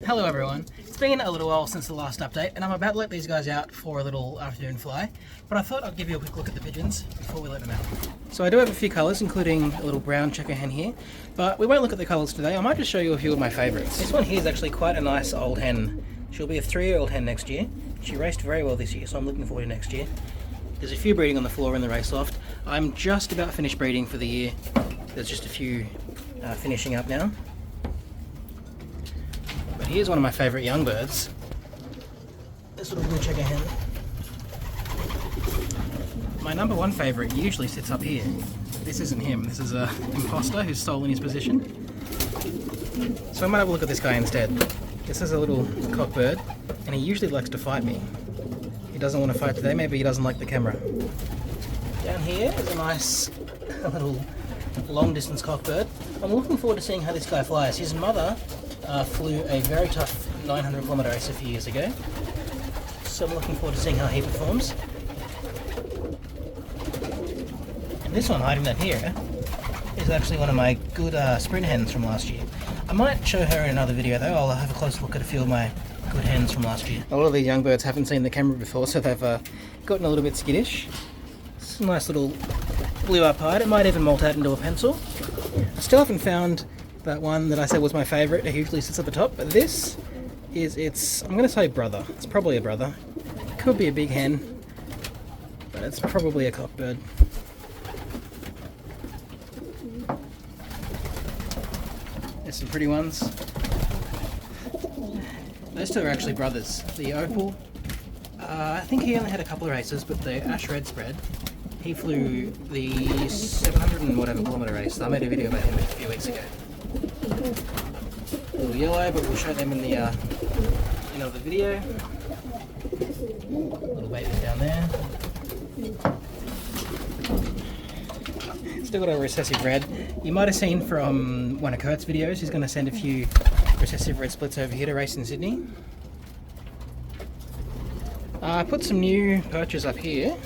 Hello everyone, it's been a little while since the last update and I'm about to let these guys out for a little afternoon fly, but I thought I'd give you a quick look at the pigeons before we let them out. So I do have a few colours, including a little brown checker hen here, but we won't look at the colours today. I might just show you a few of my favourites. This one here is actually quite a nice old hen. She'll be a 3-year-old hen next year. She raced very well this year, so I'm looking forward to next year. There's a few breeding on the floor in the race loft. I'm just about finished breeding for the year. There's just a few finishing up now. But here's one of my favourite young birds. This little blue checker hen. My number one favourite usually sits up here. This isn't him, this is an imposter who's stolen his position. So I might have a look at this guy instead. This is a little cockbird, and he usually likes to fight me. He doesn't want to fight today, maybe he doesn't like the camera. Down here is a nice little long distance cockbird. I'm looking forward to seeing how this guy flies. His mother flew a very tough 900-kilometre race a few years ago, so I'm looking forward to seeing how he performs. And this one hiding down here is actually one of my good sprint hens from last year. I might show her in another video though. I'll have a close look at a few of my good hens from last year. A lot of these young birds haven't seen the camera before, so they've gotten a little bit skittish. It's a nice little blue-up hide. It might even molt out into a pencil. I still haven't found that one that I said was my favourite. It usually sits at the top, but this is its, I'm going to say brother. It's probably a brother. It could be a big hen, but it's probably a cockbird. There's some pretty ones. Those two are actually brothers. The opal, I think he only had a couple of races, but the ash red spread, he flew the 700 and whatever kilometre race. I made a video about him a few weeks ago. A little yellow, but we'll show them in the the video. Little babies down there. Still got a recessive red. You might have seen from one of Kurt's videos, he's going to send a few recessive red splits over here to race in Sydney. I put some new perches up here.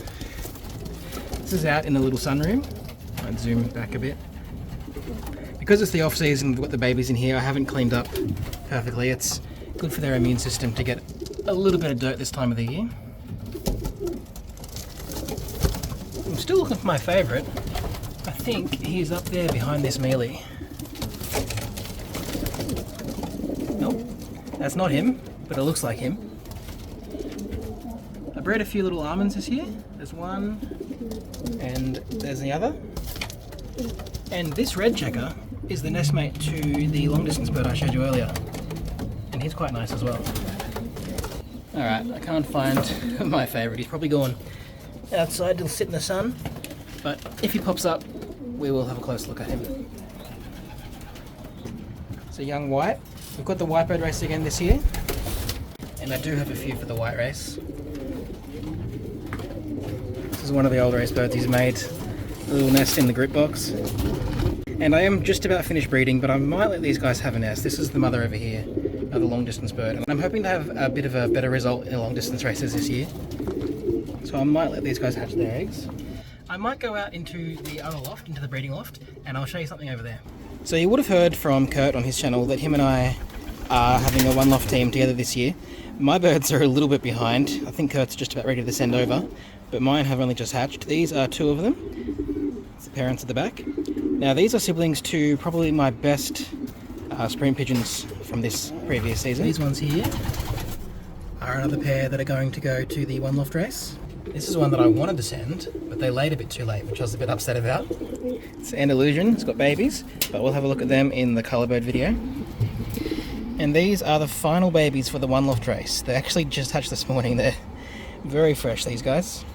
This is out in the little sunroom. I'd zoom back a bit. Because it's the off season, we've got the babies in here, I haven't cleaned up perfectly. It's good for their immune system to get a little bit of dirt this time of the year. I'm still looking for my favourite. I think he's up there behind this mealy. Nope, that's not him, but it looks like him. I bred a few little almonds this year. There's one, and there's the other. And this red checker is the nestmate to the long distance bird I showed you earlier. And he's quite nice as well. Alright, I can't find my favourite. He's probably gone outside to sit in the sun. But if he pops up, we will have a close look at him. It's a young white. We've got the white bird race again this year. And I do have a few for the white race. This is one of the old race birds. He's made a little nest in the group box. And I am just about finished breeding, but I might let these guys have a nest. This is the mother over here, the long distance bird. And I'm hoping to have a bit of a better result in the long distance races this year. So I might let these guys hatch their eggs. I might go out into the other loft, into the breeding loft, and I'll show you something over there. So you would have heard from Kurt on his channel that him and I are having a one loft team together this year. My birds are a little bit behind. I think Kurt's just about ready to send over, but mine have only just hatched. These are two of them. It's the parents at the back. Now these are siblings to probably my best sprint pigeons from this previous season. These ones here are another pair that are going to go to the one loft race. This is one that I wanted to send, but they laid a bit too late, which I was a bit upset about. It's an illusion, it's got babies, but we'll have a look at them in the colorbird video. And these are the final babies for the one loft race. They actually just hatched this morning. They're very fresh, these guys.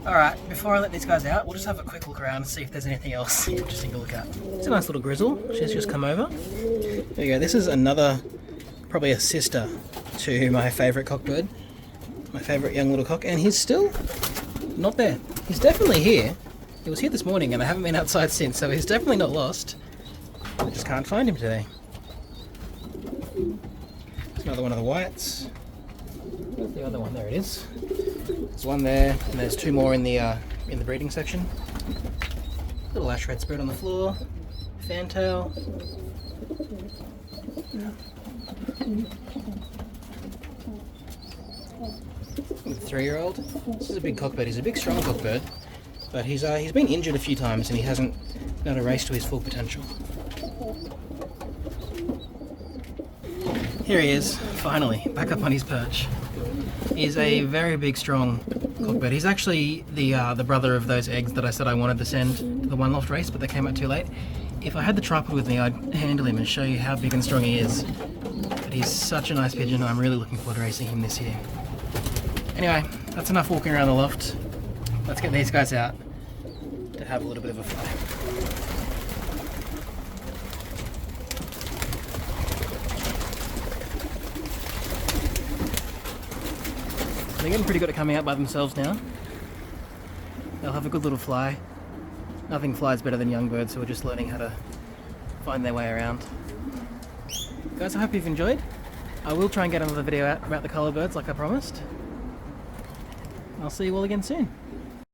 Alright, before I let these guys out, we'll just have a quick look around and see if there's anything else interesting to look at. It's a nice little grizzle. She's just come over. There you go. This is another, probably a sister to my favourite cockbird. My favourite young little cock. And he's still not there. He's definitely here. He was here this morning and I haven't been outside since, so he's definitely not lost. I just can't find him today. There's another one of the whites. Where's the other one? There it is. There's one there, and there's two more in the breeding section. Little ash red spread on the floor. Fantail. 3-year-old. This is a big cockbird. He's a big, strong cockbird, but he's been injured a few times and he hasn't been able to race to his full potential. Here he is, finally, back up on his perch. He's a very big, strong cockbird. He's actually the brother of those eggs that I said I wanted to send to the One Loft race, but they came out too late. If I had the tripod with me, I'd handle him and show you how big and strong he is. But he's such a nice pigeon, and I'm really looking forward to racing him this year. Anyway, that's enough walking around the loft. Let's get these guys out to have a little bit of a fly. They're getting pretty good at coming out by themselves now. They'll have a good little fly. Nothing flies better than young birds who are just learning how to find their way around. Guys, I hope you've enjoyed. I will try and get another video out about the colour birds like I promised. I'll see you all again soon.